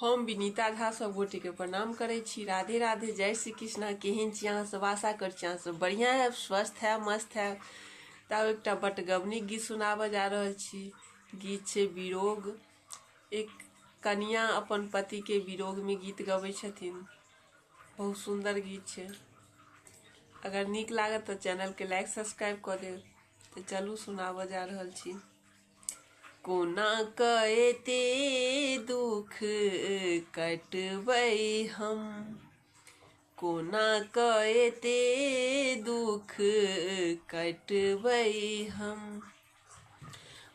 हम विनीता झा सब गोटे के प्रणाम करे छी। राधे राधे, जय श्री कृष्ण। केहन छी अहाँ सब? आशा कर छी अहाँ सब बढ़िया है, स्वस्थ है, मस्त है। तब एक बटगबनी गीत सुनाब जा रहा छी। गीत छे विरोग। एक कन्या अपन पति के विरोग में गीत गबै छथिन। बहुत सुंदर गीत छे। अगर नीक लागत तो चैनल के लाइक सब्सक्राइब कर दे। तो चलू सुनाब जा रहा छी। कोना कहते दुख कटबै हम, कोना कहते दुख कटबै हम,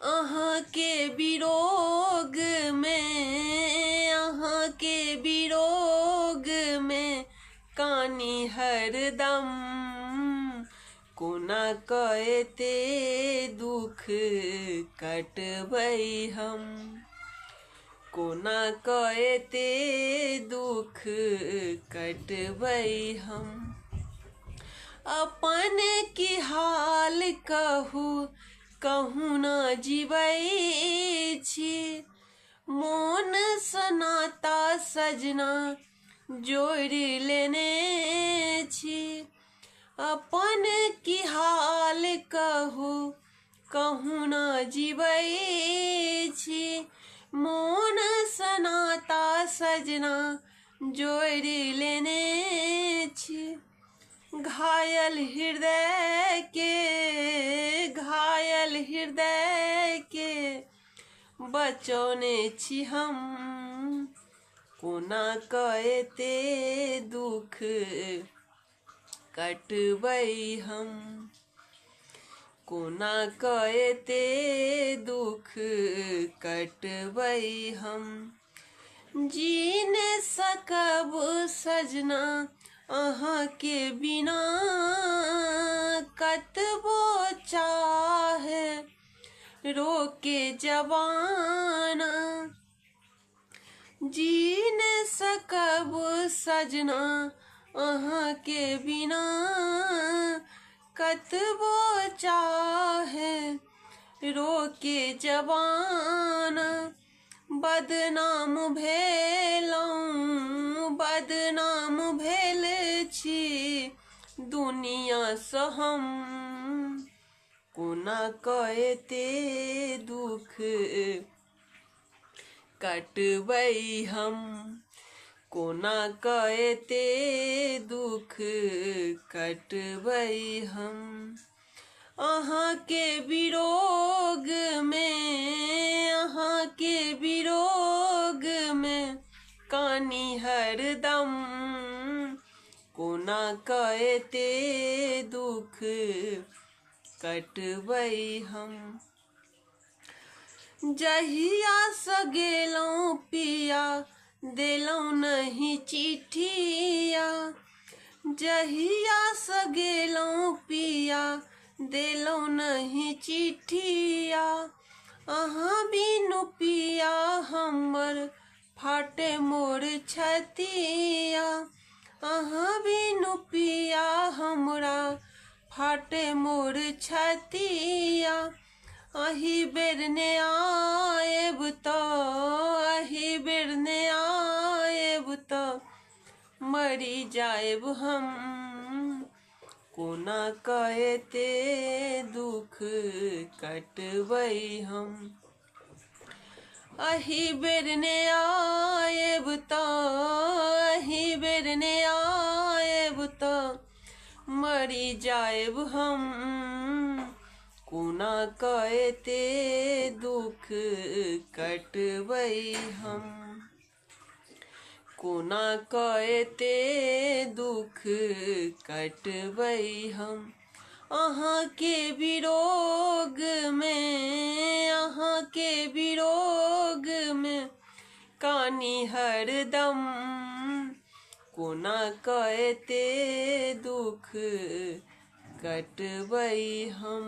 अहाँ के विरोग में, अहाँ के विरोग में कानी हरदम। कोना कहते दुख कटबै हम, कोना कहते दुख कटबै हम, अपन की हाल कहू कहूँ ना जीवै छी, मोन सनाता सजना जोड़ि लेने छी। अपन की हाल कहू कहूँ ना जीवै छी, मोन सनाता सजना जोड़ि लेने छी। घायल हृदय के, घायल हृदय के बचौने छी हम, कोना कहते दुख कटबै हम, कोना कहते दुख कटबै हम। जी न सकब सजना अहाँ के बिना, कतबो चाहे रोके जवाना। जी न सकब सजना अहाँ के बिना, कतबो चाहे रोके जवाना। बदनाम भेलौं, बदनाम भेल छी दुनिया सँ हम, कोना कहते दुख कटबै हम, कोना कहते दुख कटबै हम, अहाँ के विरोग में, अहाँ के विरोग में कानी हरदम। कोना कहते दुख कटबै हम, जहिया सँ गेलौं पिया देलौं नहीं चिट्ठिया, जहिया सँ गेलौं पिया देलौं नहीं चिट्ठिया। अहाँ बिनु पिया हमर फाटे मोर छतिया, अहाँ बिनु पिया हमरा फाटे मोर छतिया। अही बेर ने आएब तो, अही बेर ने आएब तो मरी जाएब हम, कोना कहते दुख कटबै हम। अही बेर ने आएब तो, अही बेर ने आएब तो मरी जाएब हम, कोना कहते दुख कटबै हम, कोना कहते दुख कटबै हम। अहाँ के विरोग में, अहाँ के विरोग में कानी हरदम, कोना कहते दुख कटबै हम।